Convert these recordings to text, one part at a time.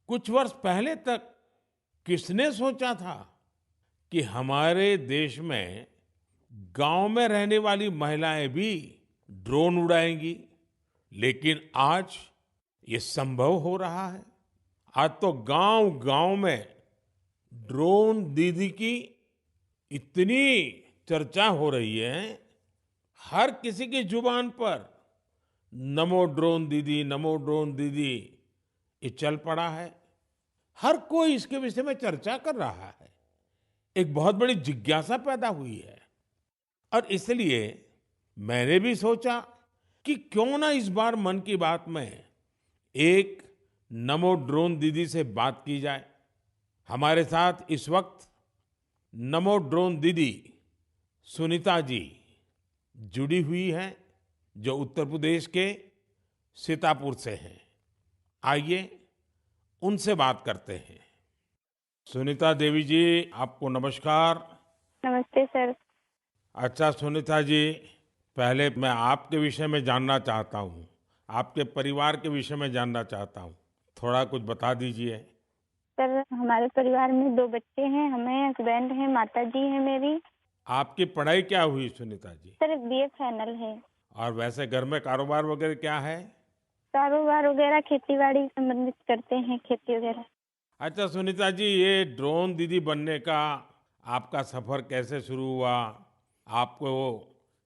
कुछ वर्ष पहले तक किसने सोचा था कि हमारे देश में गांव में रहने वाली महिलाएं भी ड्रोन उड़ाएंगी। लेकिन आज ये संभव हो रहा है। आज तो गांव गांव में ड्रोन दीदी की इतनी चर्चा हो रही है। हर किसी की जुबान पर नमो ड्रोन दीदी, नमो ड्रोन दीदी, ये चल पड़ा है। हर कोई इसके विषय में चर्चा कर रहा है। एक बहुत बड़ी जिज्ञासा पैदा हुई है और इसलिए मैंने भी सोचा कि क्यों ना इस बार मन की बात में एक नमो ड्रोन दीदी से बात की जाए। हमारे साथ इस वक्त नमो ड्रोन दीदी सुनीता जी जुड़ी हुई हैं, जो उत्तर प्रदेश के सीतापुर से हैं। आइए उनसे बात करते हैं। सुनीता देवी जी, आपको नमस्कार। नमस्ते सर। अच्छा सुनीता जी, पहले मैं आपके विषय में जानना चाहता हूँ, आपके परिवार के विषय में जानना चाहता हूँ। थोड़ा कुछ बता दीजिए। सर हमारे परिवार में 2 बच्चे हैं, हमें हस्बैंड हैं, माता जी हैं मेरी। आपकी पढ़ाई क्या हुई Sunita ji? Sir BA final है। और वैसे घर में कारोबार वगैरह क्या है? कारोबार वगैरह खेती-बाड़ी संबंधित करते हैं, खेती वगैरह। अच्छा सुनीता जी, ये ड्रोन दीदी बनने का आपका सफर कैसे शुरू हुआ? आपको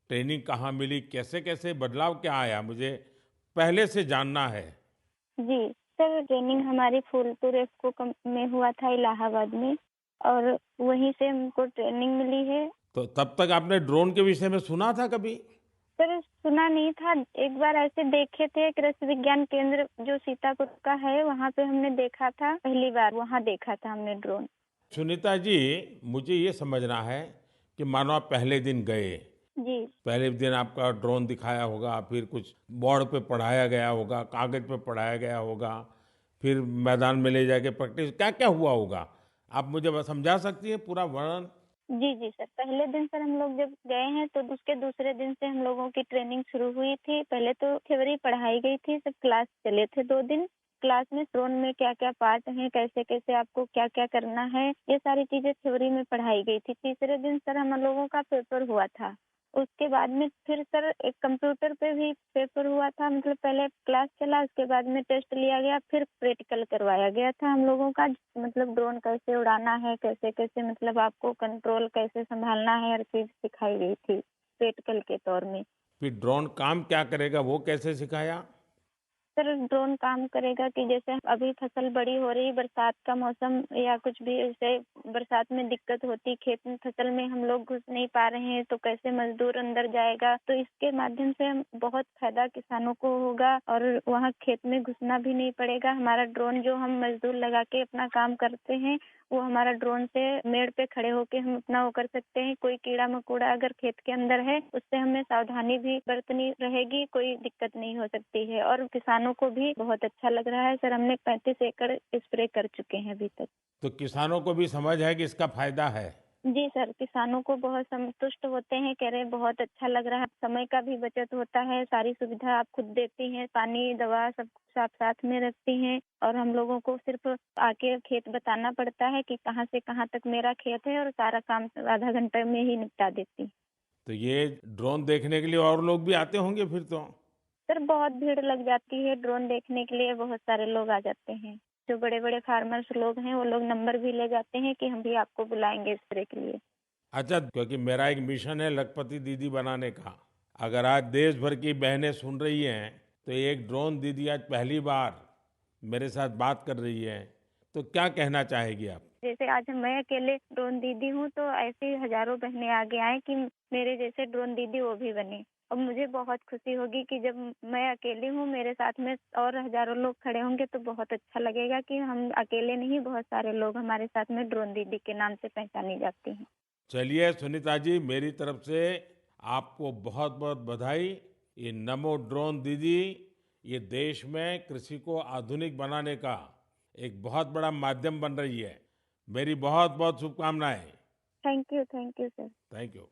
ट्रेनिंग कहाँ मिली? कैसे कैसे बदलाव क्या आया, मुझे पहले से जानना है। जी, सर ट्रेनिंग हमारी फूलपुर इफ़को में हुआ था इलाहाबाद में और वहीं से हमको ट्रेनिंग मिली है। तो तब तक आपने ड्रोन के विषय में सुना था कभी? सर सुना नहीं था, एक बार ऐसे देखे थे कृषि विज्ञान केंद्र जो सीतापुर का है, वहाँ पे हमने देखा था, पहली बार वहाँ देखा था हमने ड्रोन। सुनीता जी, मुझे ये समझना है कि मानो आप पहले दिन गए, जी। पहले दिन आपका ड्रोन दिखाया होगा, फिर कुछ बोर्ड पे पढ़ाया गया होगा, कागज पे पढ़ाया गया होगा, फिर मैदान में ले जाके प्रैक्टिस, क्या क्या हुआ होगा? आप मुझे बस समझा सकती हैं पूरा वर्णन? जी, जी सर। पहले दिन सर हम लोग जब गए हैं तो उसके दूसरे दिन से हम लोगों की ट्रेनिंग शुरू हुई थी। पहले तो थ्योरी पढ़ाई गई थी, सब क्लास चले थे 2 दिन। क्लास में ड्रोन में क्या-क्या पार्ट हैं, कैसे-कैसे आपको क्या-क्या करना है, ये सारी चीज़ें थ्योरी में पढ़ाई गई थी। तीसरे दिन सर हम लोगों का पेपर हुआ था। उसके बाद में फिर सर एक कंप्यूटर पे भी पेपर हुआ था, मतलब पहले क्लास चला, उसके बाद में टेस्ट लिया गया, फिर प्रैक्टिकल करवाया गया था हम लोगों का। मतलब ड्रोन कैसे उड़ाना है, कैसे-कैसे मतलब आपको कंट्रोल कैसे संभालना है, हर चीज़ सिखाई गई थी प्रैक्टिकल के तौर में। फिर ड्रोन काम क्या करेगा, वो कैसे सिखाया? सर ड्रोन काम करेगा कि जैसे अभी फसल बड़ी हो रही, बरसात का मौसम या कुछ भी ऐसे बरसात में दिक्कत होती, खेत में फसल में हम लोग घुस नहीं पा रहे हैं, तो कैसे मजदूर अंदर जाएगा। तो इसके माध्यम से हम बहुत फायदा किसानों को होगा और वहाँ खेत में घुसना भी नहीं पड़ेगा। हमारा ड्रोन जो हम मजदूर लगा के अपना काम करते हैं, वो हमारा ड्रोन से मेड़ पे खड़े होके हम अपना वो कर सकते हैं। कोई कीड़ा मकोड़ा अगर खेत के अंदर है, उससे हमें सावधानी भी बरतनी रहेगी, कोई दिक्कत नहीं हो सकती है। और किसानों को भी बहुत अच्छा लग रहा है। सर हमने 35 एकड़ स्प्रे कर चुके हैं अभी तक। तो किसानों को भी समझ है कि इसका फायदा है? जी सर, किसानों को बहुत संतुष्ट होते हैं, कह रहे हैं बहुत अच्छा लग रहा है, समय का भी बचत होता है, सारी सुविधा आप खुद देती हैं, पानी, दवा सब कुछ आप साथ में रखती हैं और हम लोगों को सिर्फ आके खेत बताना पड़ता है कि कहाँ से कहाँ तक मेरा खेत है और सारा काम आधा घंटे में ही निपटा देती। तो ये ड्रोन देखने के लिए और लोग भी आते होंगे फिर तो? सर बहुत भीड़ लग जाती है, ड्रोन देखने के लिए बहुत सारे लोग आ जाते हैं। जो बड़े-बड़े फार्मर्स लोग हैं, वो लोग नंबर भी ले जाते हैं कि हम भी आपको बुलाएंगे स्प्रे के लिए। अच्छा, क्योंकि मेरा एक मिशन है लखपति दीदी बनाने का। अगर आज देश भर की बहनें सुन रही हैं, तो एक ड्रोन दीदी आज पहली बार मेरे साथ बात कर रही है, तो क्या कहना चाहेगी आप? जैसे आज मैं अकेले ड्रोन दीदी हूँ, तो ऐसे ही हज़ारों बहनें आगे आएँ कि मेरे जैसे ड्रोन दीदी वो भी बनें। और मुझे बहुत खुशी होगी कि जब मैं अकेली हूँ, मेरे साथ में और हज़ारों लोग खड़े होंगे, तो बहुत अच्छा लगेगा कि हम अकेले नहीं, बहुत सारे लोग हमारे साथ में ड्रोन दीदी के नाम से पहचानी जाती हैं। चलिए सुनीता जी, मेरी तरफ से आपको बहुत-बहुत बधाई। ये नमो ड्रोन दीदी, ये देश में कृषि को आधुनिक बनाने का एक बहुत बड़ा माध्यम बन रही है। मेरी बहुत-बहुत शुभकामनाएं। Thank you sir. Thank you.